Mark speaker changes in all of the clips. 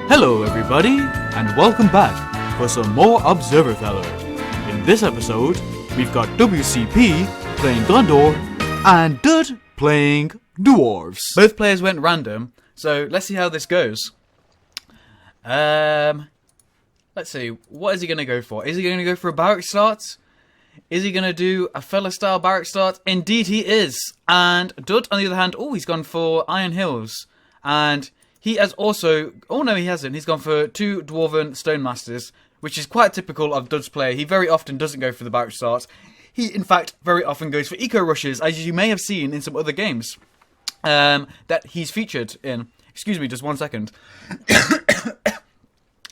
Speaker 1: Hello everybody, and welcome back for some more Observerfella. In this episode, we've got WCP playing Gondor and Dud playing Dwarves.
Speaker 2: Both players went random, so let's see how this goes. Let's see, what is he going to go for? Is he going to go for a barrack start? Is he going to do a fella style barrack start? Indeed he is. And Dud, on the other hand, he's gone for Iron Hills. And he has also, oh no he hasn't, he's gone for 2 Dwarven Stone Masters, which is quite typical of Dud's play. He very often doesn't go for the barrack starts. He, in fact, very often goes for eco rushes, as you may have seen in some other games that he's featured in. Excuse me, just 1 second.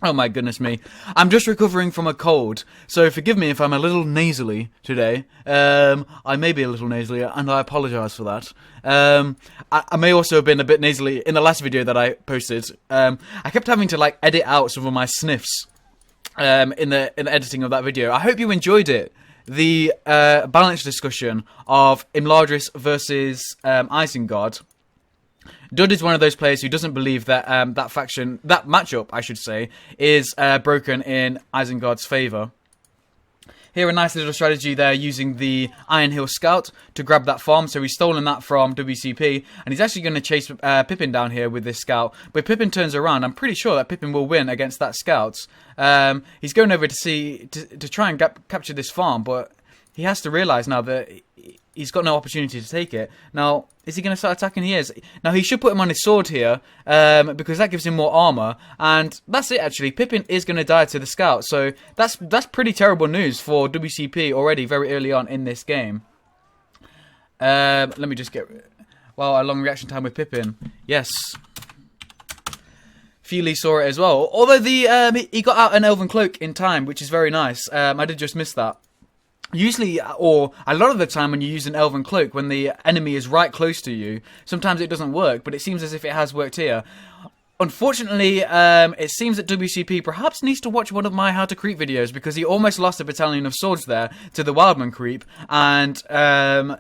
Speaker 2: Oh my goodness me. I'm just recovering from a cold, so forgive me if I'm a little nasally today. I may be a little nasally, and I apologise for that. I may also have been a bit nasally in the last video that I posted. I kept having to edit out some of my sniffs in the editing of that video. I hope you enjoyed it. The balanced discussion of Imladris versus Isengard. Dud is one of those players who doesn't believe that that matchup, I should say, is broken in Isengard's favour. Here, a nice little strategy there using the Iron Hill Scout to grab that farm. So he's stolen that from WCP, and he's actually going to chase Pippin down here with this Scout. But Pippin turns around. I'm pretty sure that Pippin will win against that Scout. He's going over to try and capture this farm, but he has to realise now that he's got no opportunity to take it. Now, is he going to start attacking? He is. Now, he should put him on his sword here, because that gives him more armour. And that's it, actually. Pippin is going to die to the Scout. So, that's pretty terrible news for WCP already very early on in this game. Let me just get... Wow, a long reaction time with Pippin. Yes. Feely saw it as well. Although he got out an Elven Cloak in time, which is very nice. I did just miss that. Usually, or a lot of the time when you use an Elven Cloak, when the enemy is right close to you, sometimes it doesn't work, but it seems as if it has worked here. Unfortunately, it seems that WCP perhaps needs to watch one of my How to Creep videos, because he almost lost a battalion of swords there to the Wildman creep, and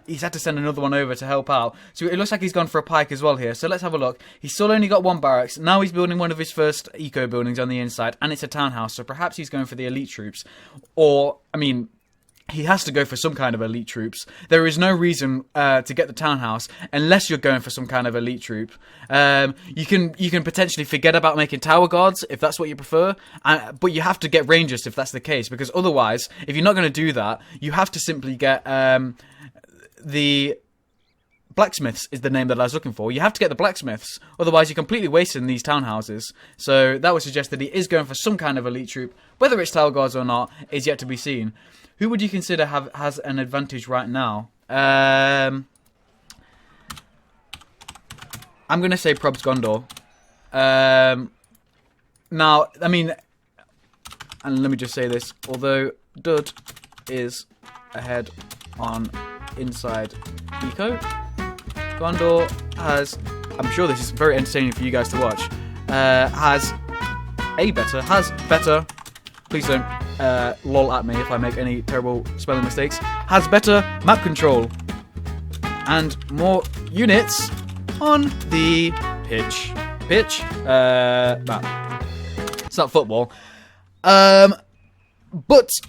Speaker 2: he's had to send another one over to help out. So it looks like he's gone for a pike as well here, so let's have a look. He's still only got 1 barracks. Now he's building one of his first eco buildings on the inside, and it's a townhouse, so perhaps he's going for the elite troops. Or, I mean... he has to go for some kind of elite troops. There is no reason to get the townhouse unless you're going for some kind of elite troop. You can potentially forget about making tower guards if that's what you prefer, but you have to get rangers if that's the case, because otherwise, if you're not going to do that, you have to simply get the blacksmiths is the name that I was looking for. You have to get the blacksmiths, otherwise you're completely wasting these townhouses. So that would suggest that he is going for some kind of elite troop. Whether it's tower guards or not is yet to be seen. Who would you consider has an advantage right now? I'm going to say Probs Gondor. Now, I mean, and let me just say this, although Dud is ahead on inside eco, Gondor has, I'm sure this is very entertaining for you guys to watch, has better, please don't lol at me if I make any terrible spelling mistakes, has better map control and more units on the pitch map. It's not football, but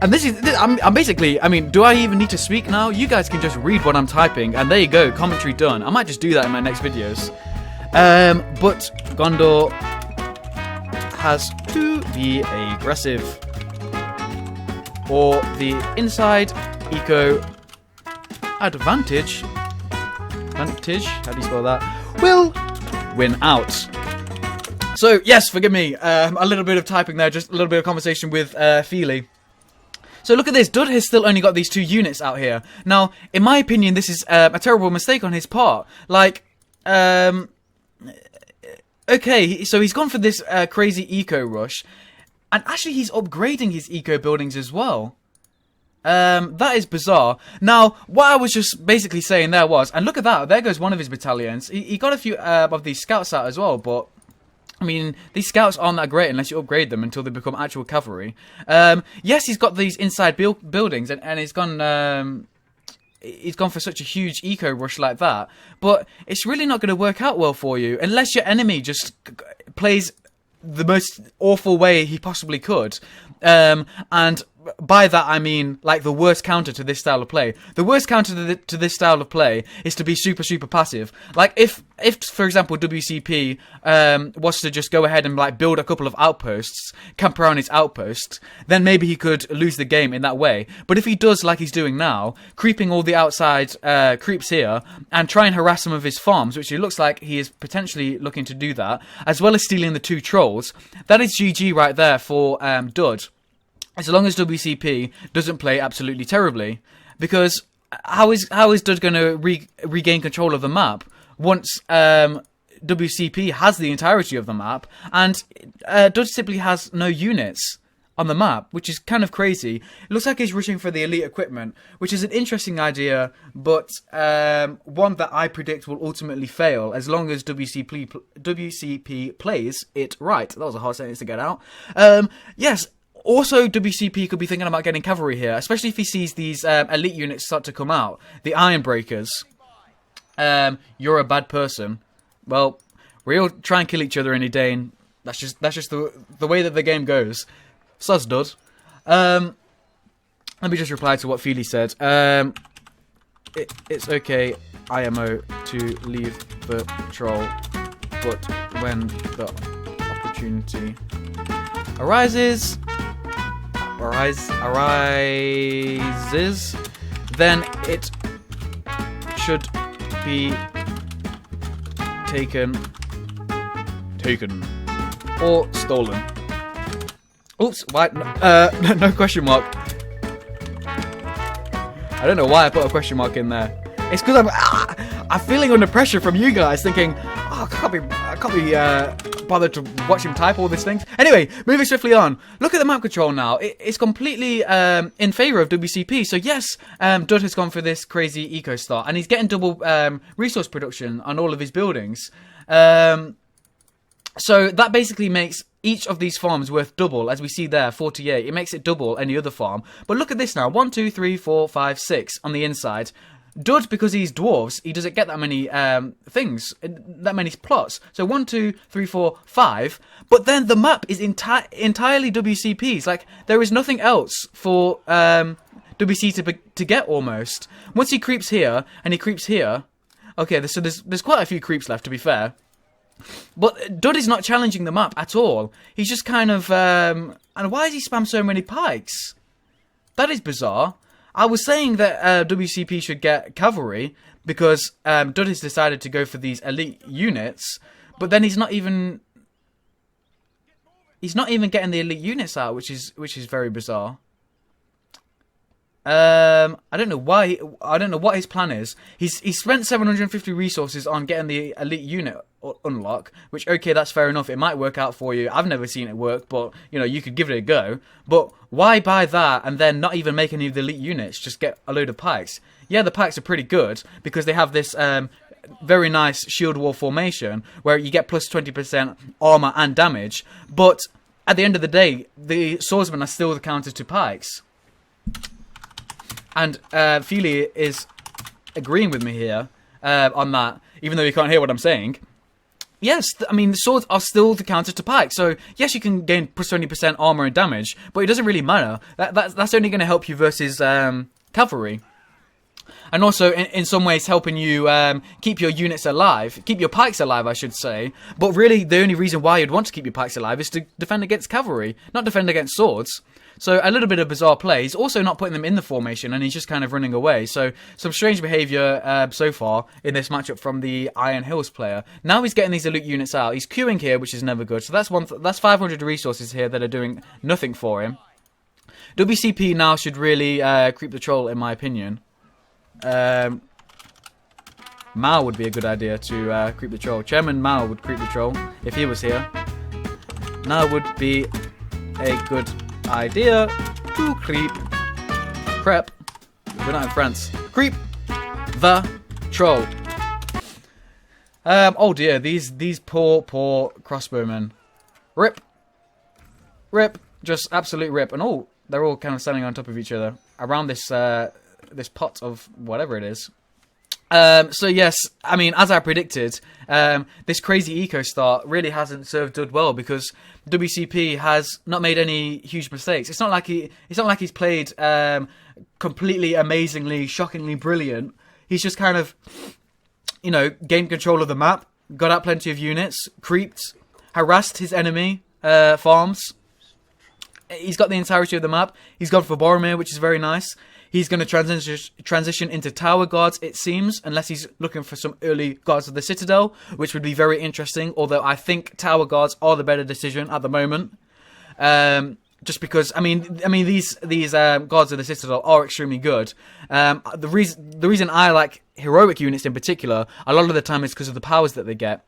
Speaker 2: and this is I'm basically, I mean, do I even need to speak now? You guys can just read what I'm typing, and there you go, commentary done. I might just do that in my next videos. But Gondor has to be aggressive, or the inside eco advantage, how do you spell that, will win out. So yes, forgive me, a little bit of typing there, just a little bit of conversation with Feely. So look at this, Dud has still only got these 2 units out here. Now, in my opinion, this is a terrible mistake on his part. Okay, so he's gone for this crazy eco rush, and actually he's upgrading his eco buildings as well. That is bizarre. Now, what I was just basically saying there was, and look at that, there goes one of his battalions. He got a few of these scouts out as well, but I mean, these scouts aren't that great unless you upgrade them until they become actual cavalry. Yes, he's got these inside buildings, and he's gone for such a huge eco rush like that, but it's really not going to work out well for you unless your enemy just plays the most awful way he possibly could. And by that I mean like the worst counter to this style of play. The worst counter to this style of play is to be super passive. Like if for example WCP was to just go ahead and like build a couple of outposts, camp around his outposts, then maybe he could lose the game in that way. But if he does like he's doing now, creeping all the outside creeps here and try and harass some of his farms, which it looks like he is potentially looking to do that, as well as stealing the 2 trolls, that is GG right there for Dud. As long as WCP doesn't play absolutely terribly. Because how is Dud going to regain control of the map once WCP has the entirety of the map and Dud simply has no units on the map, which is kind of crazy. It looks like he's rushing for the elite equipment, which is an interesting idea, but one that I predict will ultimately fail as long as WCP plays it right. That was a hard sentence to get out. Yes. Also, WCP could be thinking about getting cavalry here, especially if he sees these elite units start to come out. The Ironbreakers. You're a bad person. Well, we all try and kill each other any day, and that's just the way that the game goes. Sus Dud. Let me just reply to what Feely said. It's okay, IMO, to leave the troll, but when the opportunity arises, then it should be taken or stolen. Oops, why? No question mark. I don't know why I put a question mark in there. It's because I'm feeling under pressure from you guys, thinking, oh, I can't be bothered to watch him type all these things. Anyway, moving swiftly on. Look at the map control now. It's completely in favour of WCP. So yes, Dud has gone for this crazy eco start, and he's getting double resource production on all of his buildings. So that basically makes each of these farms worth double, as we see there, 48. It makes it double any other farm. But look at this now, 1, 2, 3, 4, 5, 6 on the inside. Dud, because he's dwarves, he doesn't get that many things, that many plots. So 1, 2, 3, 4, 5. But then the map is entirely WCP's. Like, there is nothing else for WC to get almost. Once he creeps here, and he creeps here. Okay, so there's quite a few creeps left, to be fair. But Dud is not challenging the map at all. He's just kind of... and why does he spam so many pikes? That is bizarre. I was saying that WCP should get cavalry because Dud has decided to go for these elite units, but then he's not even getting the elite units out, which is very bizarre. I don't know why. I don't know what his plan is. He's spent 750 resources on getting the elite unit unlock, which, okay, that's fair enough. It might work out for you. I've never seen it work, but you know, you could give it a go. But why buy that and then not even make any of the elite units? Just get a load of pikes. Yeah, the pikes are pretty good because they have this very nice shield wall formation where you get plus 20% armor and damage. But at the end of the day, the swordsmen are still the counter to pikes. And Feely is agreeing with me here on that, even though you can't hear what I'm saying. Yes, I mean, the swords are still the counter to pikes. So, yes, you can gain plus 20% armor and damage, but it doesn't really matter. That's only going to help you versus cavalry. And also, in some ways, helping you keep your units alive. Keep your pikes alive, I should say. But really, the only reason why you'd want to keep your pikes alive is to defend against cavalry, not defend against swords. So a little bit of bizarre play. He's also not putting them in the formation, and he's just kind of running away. So some strange behaviour so far in this matchup from the Iron Hills player. Now he's getting these elite units out. He's queuing here, which is never good. So that's 500 resources here that are doing nothing for him. WCP now should really creep the troll, in my opinion. Mao would be a good idea to creep the troll. Chairman Mao would creep the troll if he was here. Now would be a good idea to creep. We're not in France. Creep the troll. Oh dear, these poor crossbowmen. Rip. Just absolute rip. And oh, they're all kind of standing on top of each other around this this pot of whatever it is. So yes, I mean, as I predicted, this crazy eco start really hasn't served Dud well because WCP has not made any huge mistakes. It's not like he's played completely amazingly, shockingly brilliant. He's just kind of, gained control of the map, got out plenty of units, creeped, harassed his enemy farms. He's got the entirety of the map. He's gone for Boromir, which is very nice. He's going to transition into Tower Guards, it seems, unless he's looking for some early Guards of the Citadel, which would be very interesting, although I think Tower Guards are the better decision at the moment. Just because, I mean, these Guards of the Citadel are extremely good. The reason I like heroic units in particular, a lot of the time is because of the powers that they get.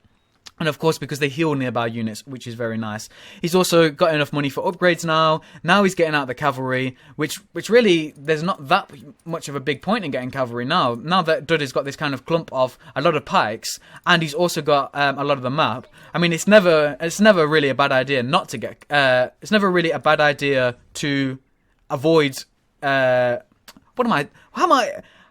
Speaker 2: And of course, because they heal nearby units, which is very nice. He's also got enough money for upgrades now. Now he's getting out the cavalry, which really, there's not that much of a big point in getting cavalry now. Now that Dud has got this kind of clump of a lot of pikes, and he's also got a lot of the map. I mean, it's never really a bad idea not to get. It's never really a bad idea to avoid.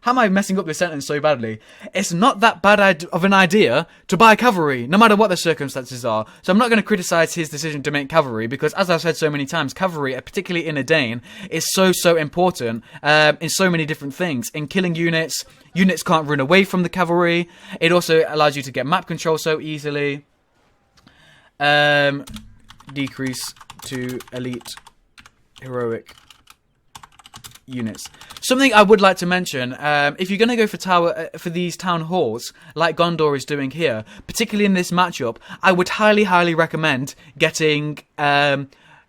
Speaker 2: How am I messing up this sentence so badly? It's not that bad of an idea to buy cavalry, no matter what the circumstances are. So I'm not going to criticize his decision to make cavalry, because as I've said so many times, cavalry, particularly in a Dane, is so important in so many different things. In killing units, units can't run away from the cavalry. It also allows you to get map control so easily. Decrease to elite heroic units. Something I would like to mention, if you're going to go for these town halls, like Gondor is doing here, particularly in this matchup, I would highly recommend getting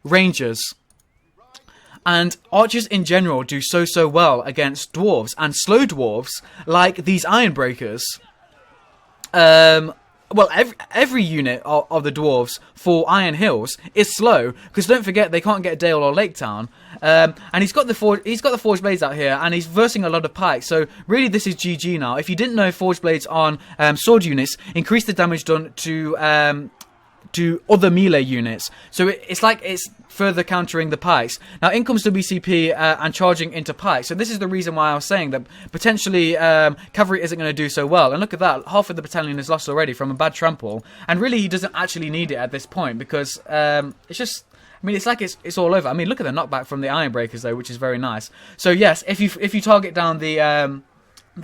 Speaker 2: rangers. And archers in general do so well against dwarves and slow dwarves, like these ironbreakers. Well, every unit of the dwarves for Iron Hills is slow, because don't forget they can't get Dale or Lake Town. And he's got the forged blades out here, and he's versing a lot of pikes. So really, this is GG now. If you didn't know, forged blades on sword units increase the damage done to other melee units. So it's like it's further countering the pikes. Now in comes WCP and charging into pikes. So this is the reason why I was saying that potentially cavalry isn't going to do so well. And look at that, half of the battalion is lost already from a bad trample. And really he doesn't actually need it at this point, because it's just... I mean, it's like it's all over. I mean, look at the knockback from the Ironbreakers though, which is very nice. So yes, if you target down the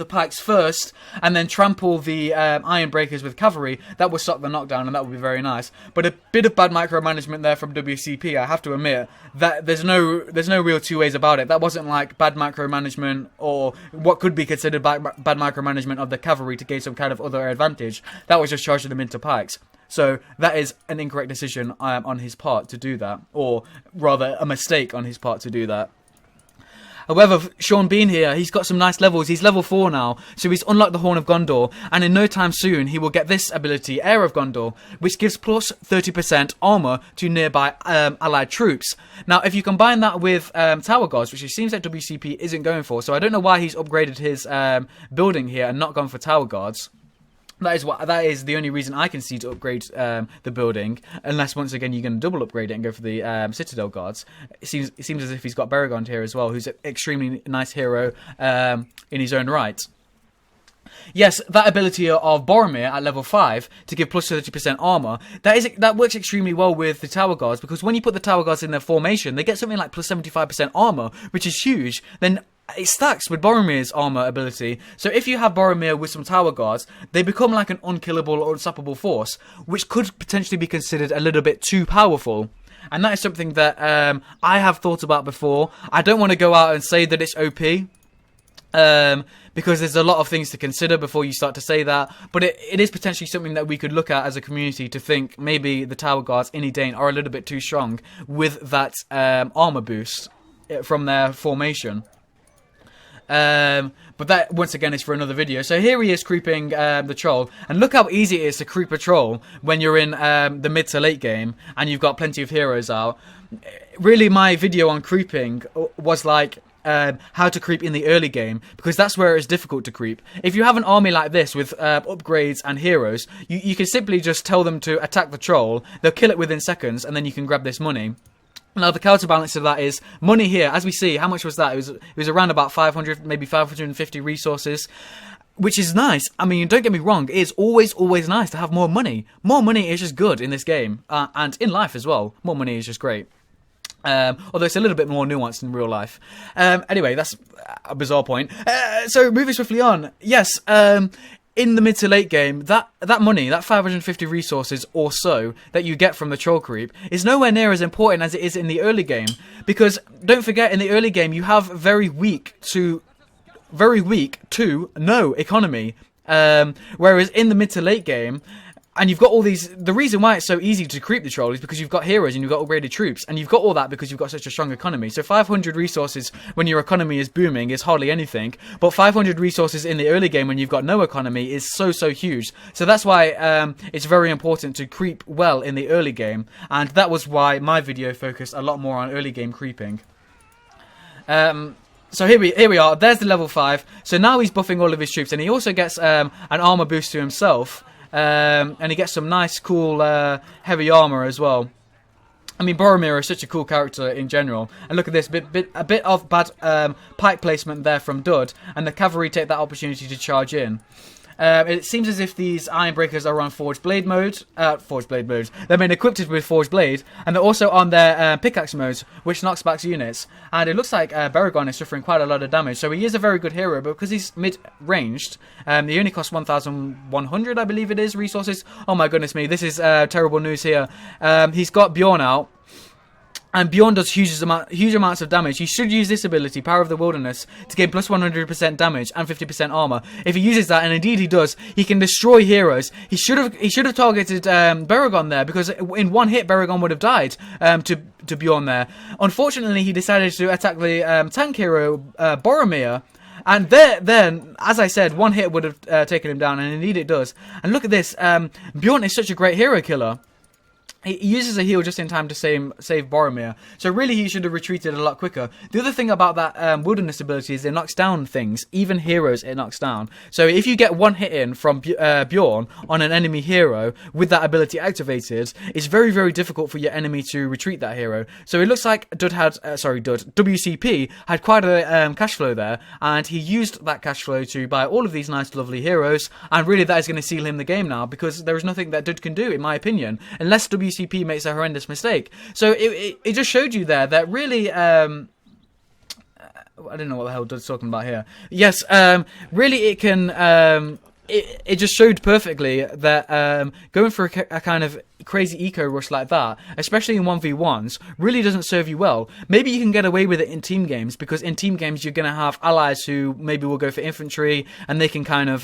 Speaker 2: pikes first, and then trample the Ironbreakers with cavalry, that will stop the knockdown, and that will be very nice. But a bit of bad micromanagement there from WCP, I have to admit. That there's no real two ways about it. That wasn't like bad micromanagement, or what could be considered bad micromanagement of the cavalry to gain some kind of other advantage. That was just charging them into pikes. So that is an incorrect decision on his part to do that, or rather a mistake on his part to do that. However, Sean Bean here, he's got some nice levels. He's level 4 now, so he's unlocked the Horn of Gondor, and in no time soon, he will get this ability, Heir of Gondor, which gives plus 30% armor to nearby allied troops. Now, if you combine that with Tower Guards, which it seems like WCP isn't going for, so I don't know why he's upgraded his building here and not gone for Tower Guards. That is the only reason I can see to upgrade the building, unless once again you're going to double upgrade it and go for the Citadel Guards. It seems as if he's got Beregond here as well, who's an extremely nice hero in his own right. Yes, that ability of Boromir at level 5 to give plus 30% armor, that works extremely well with the Tower Guards, because when you put the Tower Guards in their formation, they get something like plus 75% armor, which is huge. Then it stacks with Boromir's armor ability. So if you have Boromir with some Tower Guards, they become like an unkillable or unstoppable force, which could potentially be considered a little bit too powerful. And that is something that I have thought about before. I don't want to go out and say that it's OP, because there's a lot of things to consider before you start to say that. But it is potentially something that we could look at as a community to think maybe the Tower Guards in Edain are a little bit too strong with that armor boost from their formation. But that, once again, is for another video. So here he is creeping the troll. And look how easy it is to creep a troll when you're in the mid to late game and you've got plenty of heroes out. Really, my video on creeping was like how to creep in the early game, because that's where it's difficult to creep. If you have an army like this with upgrades and heroes, you can simply just tell them to attack the troll. They'll kill it within seconds, and then you can grab this money. Now, the counterbalance to that is money here. As we see, how much was that? It was around about 500, maybe 550 resources. which is nice. I mean, don't get me wrong, it's always nice to have more money. More money is just good in this game, and in life as well. More money is just great. Although it's a little bit more nuanced in real life. Anyway, that's a bizarre point. So moving swiftly on, yes, in the mid to late game, that money, that 550 resources or so that you get from the troll creep is nowhere near as important as it is in the early game. Because don't forget, in the early game, you have very weak to no economy. Whereas in the mid to late game, and you've got all these, the reason why it's so easy to creep the troll is because you've got heroes and you've got upgraded troops, and you've got all that because you've got such a strong economy. So 500 resources when your economy is booming is hardly anything, but 500 resources in the early game when you've got no economy is so huge. So that's why it's very important to creep well in the early game, and that was why my video focused a lot more on early game creeping. So here we are. There's the level 5. So now he's buffing all of his troops, and he also gets an armor boost to himself. And he gets some nice, cool, heavy armor as well. I mean, Boromir is such a cool character in general. And look at this, a bit of bad pike placement there from Dud, and the cavalry take that opportunity to charge in. It seems as if these Iron Breakers are on Forged Blade mode. They've been equipped with Forged Blade, and they're also on their pickaxe modes, which knocks back units. And it looks like Baragon is suffering quite a lot of damage, so he is a very good hero, but because he's mid-ranged, he only costs 1,100, I believe it is, resources. Oh my goodness me, this is terrible news here. He's got Bjorn out. And Bjorn does huge amounts of damage. He should use this ability, Power of the Wilderness, to gain plus 100% damage and 50% armor. If he uses that, and indeed he does, he can destroy heroes. He should have targeted Baragon there, because in one hit Baragon would have died to Bjorn there. Unfortunately, he decided to attack the tank hero Boromir. And then, as I said, one hit would have taken him down, and indeed it does. And look at this, Bjorn is such a great hero killer. He uses a heal just in time to save Boromir. So really he should have retreated a lot quicker. The other thing about that wilderness ability is it knocks down things. Even heroes it knocks down. So if you get one hit in from Bjorn on an enemy hero with that ability activated, it's very difficult for your enemy to retreat that hero. So it looks like WCP had quite a cash flow there, and he used that cash flow to buy all of these nice lovely heroes, and really that is going to seal him the game now, because there is nothing that Dud can do, in my opinion, unless WCP makes a horrendous mistake. So it just showed you there that really I don't know what the hell Dud's talking about here. Yes, really it can it just showed perfectly that going for a kind of crazy eco rush like that, especially in 1v1s, really doesn't serve you well. Maybe you can get away with it in team games, because in team games you're going to have allies who maybe will go for infantry, and they can kind of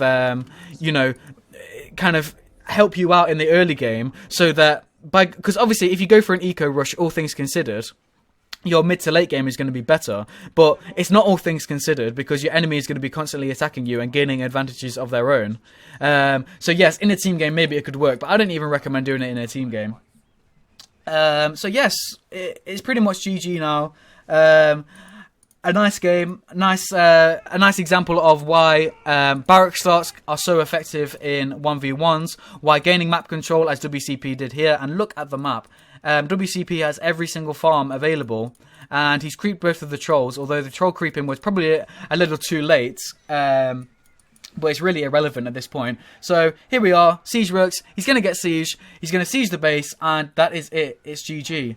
Speaker 2: help you out in the early game, so that because obviously if you go for an eco rush, all things considered, your mid to late game is going to be better, but it's not all things considered, because your enemy is going to be constantly attacking you and gaining advantages of their own. So yes, in a team game maybe it could work, but I don't even recommend doing it in a team game. So yes, it's pretty much GG now. A nice game, a nice example of why barrack starts are so effective in 1v1s, why gaining map control, as WCP did here, and look at the map. WCP has every single farm available, and he's creeped both of the trolls, although the troll creeping was probably a little too late, but it's really irrelevant at this point. So here we are, siege works, he's going to get siege, he's going to siege the base, and that is it, it's GG.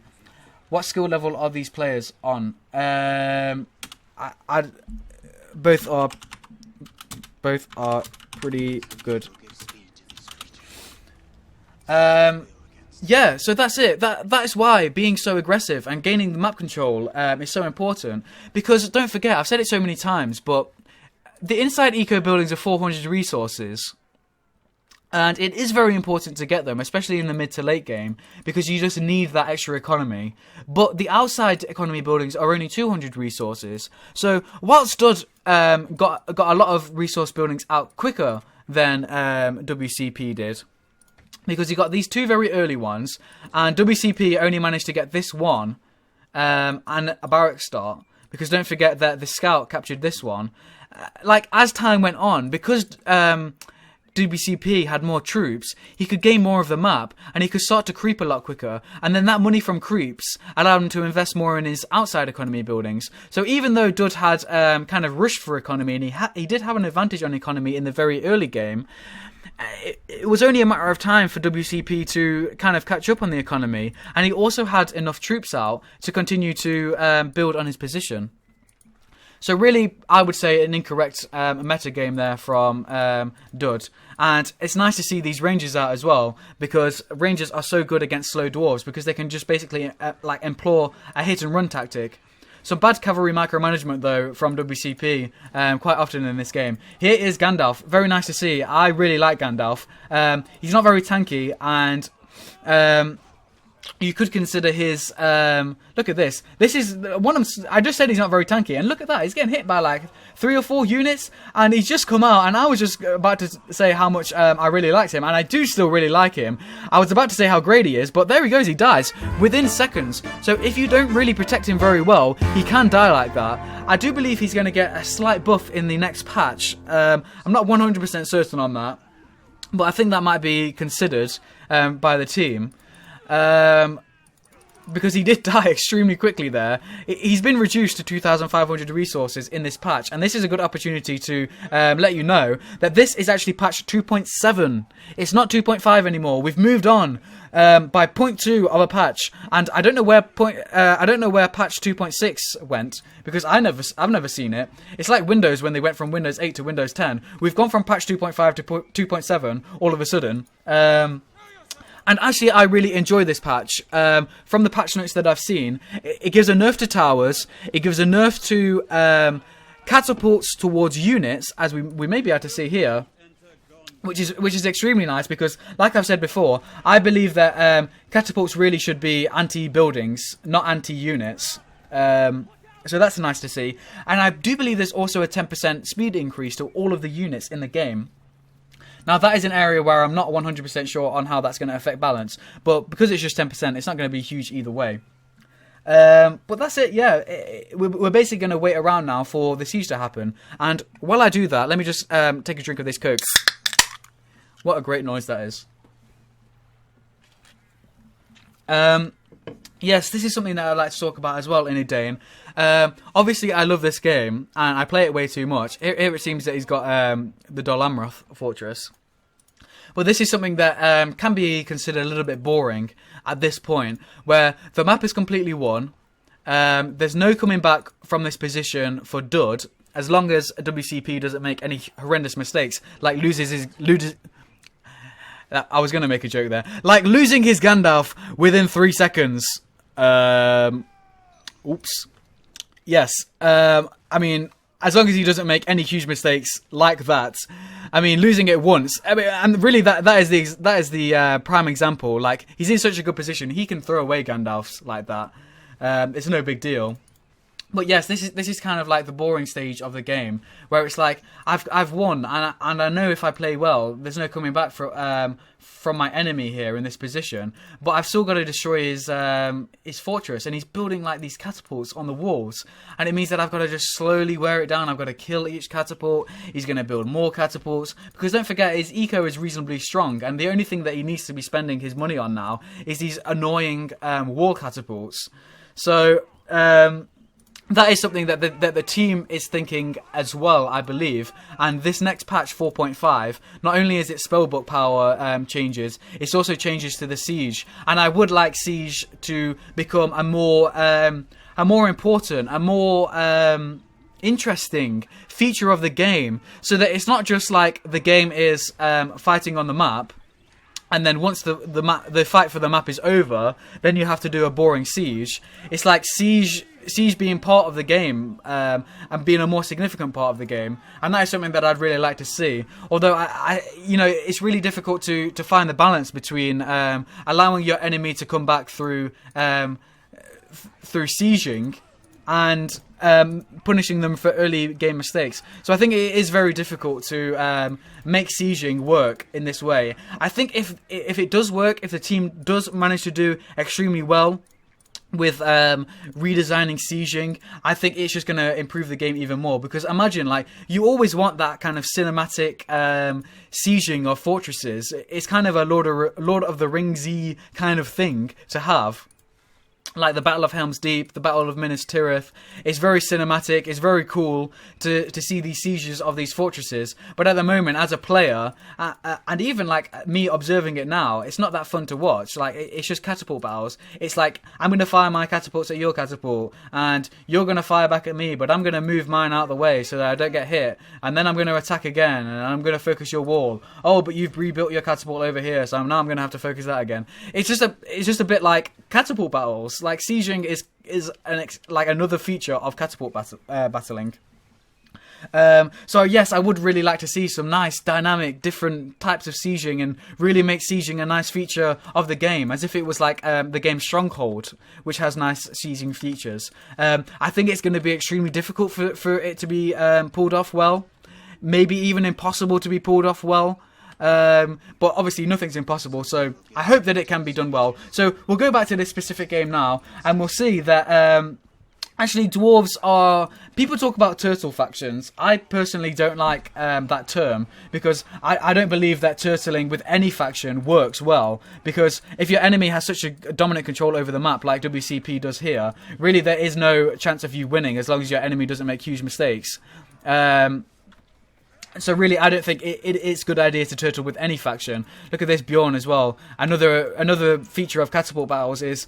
Speaker 2: What skill level are these players on? Both are pretty good. Yeah, so that's it. That is why being so aggressive and gaining the map control is so important. Because don't forget, I've said it so many times, but the inside eco buildings are 400 resources. And it is very important to get them, especially in the mid to late game, because you just need that extra economy. But the outside economy buildings are only 200 resources. So whilst Dud got a lot of resource buildings out quicker than WCP did, because he got these two very early ones, and WCP only managed to get this one and a barrack start, because don't forget that the scout captured this one. Like, as time went on, because WCP had more troops, he could gain more of the map, and he could start to creep a lot quicker, and then that money from creeps allowed him to invest more in his outside economy buildings. So even though Dud had kind of rushed for economy, and he did have an advantage on economy in the very early game, it was only a matter of time for WCP to kind of catch up on the economy, and he also had enough troops out to continue to build on his position. So really, I would say an incorrect meta game there from Dud. And it's nice to see these Rangers out as well, because Rangers are so good against slow Dwarves, because they can just basically employ a hit and run tactic. Some bad cavalry micromanagement, though, from WCP quite often in this game. Here is Gandalf. Very nice to see. I really like Gandalf. He's not very tanky, and you could consider his... look at this. This is one. I just said he's not very tanky, and look at that. He's getting hit by like 3 or 4 units, and he's just come out, and I was just about to say how much I really liked him, and I do still really like him. I was about to say how great he is, but there he goes. He dies within seconds. So if you don't really protect him very well, he can die like that. I do believe he's going to get a slight buff in the next patch. I'm not 100% certain on that, but I think that might be considered by the team. Because he did die extremely quickly there. He's been reduced to 2,500 resources in this patch, and this is a good opportunity to let you know that this is actually patch 2.7. It's not 2.5 anymore. We've moved on by 0.2 of a patch, and I don't know where patch 2.6 went, because I've never seen it. It's like Windows when they went from Windows 8 to Windows 10. We've gone from patch 2.5 to 2.7 all of a sudden. And actually, I really enjoy this patch. From the patch notes that I've seen, it gives a nerf to towers. It gives a nerf to catapults towards units, as we may be able to see here, which is extremely nice, because, like I've said before, I believe that catapults really should be anti-buildings, not anti-units. So that's nice to see. And I do believe there's also a 10% speed increase to all of the units in the game. Now, that is an area where I'm not 100% sure on how that's going to affect balance. But because it's just 10%, it's not going to be huge either way. But that's it, yeah. We're basically going to wait around now for the siege to happen. And while I do that, let me just take a drink of this Coke. What a great noise that is. Yes, this is something that I'd like to talk about as well in a day. Obviously, I love this game, and I play it way too much. Here it seems that he's got the Dol Amroth fortress. But this is something that can be considered a little bit boring at this point, where the map is completely won. There's no coming back from this position for Dud, as long as WCP doesn't make any horrendous mistakes, like I was going to make a joke there. Like losing his Gandalf within 3 seconds. Oops. Yes. I mean, as long as he doesn't make any huge mistakes like that. I mean, losing it once. I mean, and really, that is the prime example. Like, he's in such a good position, he can throw away Gandalfs like that. It's no big deal. But yes, this is kind of like the boring stage of the game, where it's like I've won, and I know if I play well, there's no coming back from my enemy here in this position. But I've still got to destroy his fortress, and he's building like these catapults on the walls, and it means that I've got to just slowly wear it down. I've got to kill each catapult. He's going to build more catapults, because don't forget, his eco is reasonably strong, and the only thing that he needs to be spending his money on now is these annoying wall catapults. So that is something that the team is thinking as well, I believe. And this next patch, 4.5, not only is it spellbook power changes, it also changes to the siege. And I would like siege to become a more important, a more interesting feature of the game, so that it's not just like the game is fighting on the map, and then once the fight for the map is over, then you have to do a boring siege. It's like siege being part of the game, and being a more significant part of the game, and that is something that I'd really like to see. Although I it's really difficult to find the balance between allowing your enemy to come back through sieging and punishing them for early game mistakes. So I think it is very difficult to make sieging work in this way. I think if it does work, if the team does manage to do extremely well with redesigning sieging. I think it's just going to improve the game even more, because imagine, like, you always want that kind of cinematic sieging of fortresses. It's kind of a Lord of the Ringsy kind of thing to have. Like the Battle of Helm's Deep, the Battle of Minas Tirith. It's very cinematic, it's very cool to see these sieges of these fortresses. But at the moment, as a player, and even like me observing it now, it's not that fun to watch. Like, it's just catapult battles. It's like, I'm going to fire my catapults at your catapult, and you're going to fire back at me, but I'm going to move mine out of the way so that I don't get hit. And then I'm going to attack again, and I'm going to focus your wall. Oh, but you've rebuilt your catapult over here, so now I'm going to have to focus that again. It's just a bit like catapult battles. Like, sieging is like another feature of catapult battling. So yes, I would really like to see some nice, dynamic, different types of sieging, and really make sieging a nice feature of the game, as if it was like the game Stronghold, which has nice sieging features. I think it's going to be extremely difficult for it to be pulled off well. Maybe even impossible to be pulled off well. But obviously nothing's impossible, so I hope that it can be done well. So we'll go back to this specific game now, and we'll see that actually dwarves are... People talk about turtle factions. I personally don't like that term, because I don't believe that turtling with any faction works well, because if your enemy has such a dominant control over the map like WCP does here, really there is no chance of you winning as long as your enemy doesn't make huge mistakes. So really, I don't think it's a good idea to turtle with any faction. Look at this Bjorn as well. Another feature of catapult battles is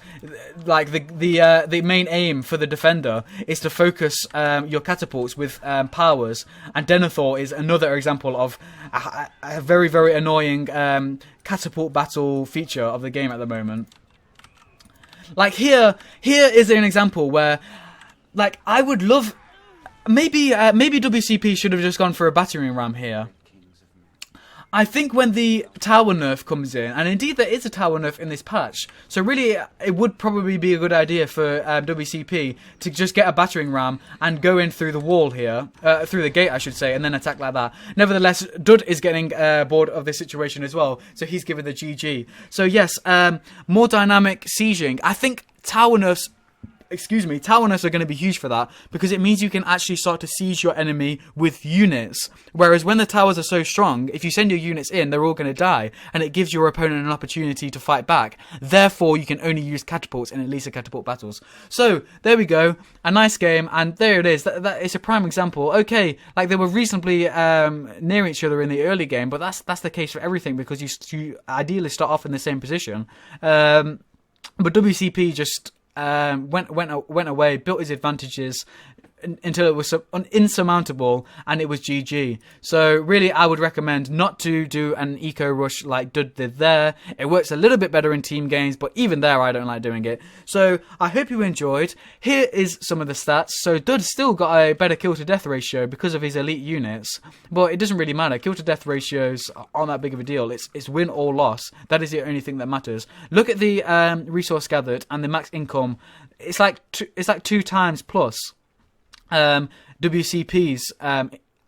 Speaker 2: like the main aim for the defender is to focus your catapults with powers. And Denethor is another example of a very, very annoying catapult battle feature of the game at the moment. Like here is an example where, like, I would love... Maybe WCP should have just gone for a battering ram here. I think when the tower nerf comes in, and indeed there is a tower nerf in this patch, so really it would probably be a good idea for WCP to just get a battering ram and go in through the wall here, through the gate I should say, and then attack like that. Nevertheless, Dud is getting bored of this situation as well, so he's given the GG. So yes, more dynamic sieging. I think tower nerfs are going to be huge for that, because it means you can actually start to siege your enemy with units. Whereas when the towers are so strong, if you send your units in, they're all going to die, and it gives your opponent an opportunity to fight back. Therefore, you can only use catapults in at least catapult battles. So, there we go. A nice game, and there it is. That is a prime example. Okay, like they were reasonably near each other in the early game, but that's the case for everything, because you ideally start off in the same position. But WCP just... went away, built his advantages until it was insurmountable, and it was GG. So really, I would recommend not to do an eco rush like Dud did there. It works a little bit better in team games, but even there, I don't like doing it. So I hope you enjoyed. Here is some of the stats. So Dud still got a better kill to death ratio because of his elite units, but it doesn't really matter. Kill to death ratios aren't that big of a deal. It's win or loss. That is the only thing that matters. Look at the resource gathered and the max income. It's like 2 times plus WCP's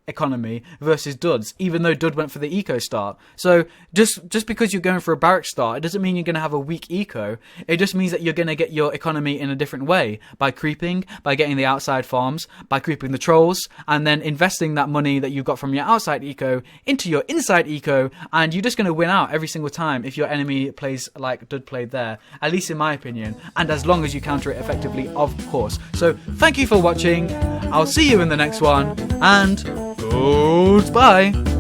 Speaker 2: economy versus Dud's, even though Dud went for the eco start. So just because you're going for a barrack start, it doesn't mean you're going to have a weak eco. It just means that you're going to get your economy in a different way, by creeping, by getting the outside farms, by creeping the trolls, and then investing that money that you got from your outside eco into your inside eco, and you're just going to win out every single time if your enemy plays like Dud played there, at least in my opinion, and as long as you counter it effectively, of course. So thank you for watching. I'll see you in the next one, and goodbye.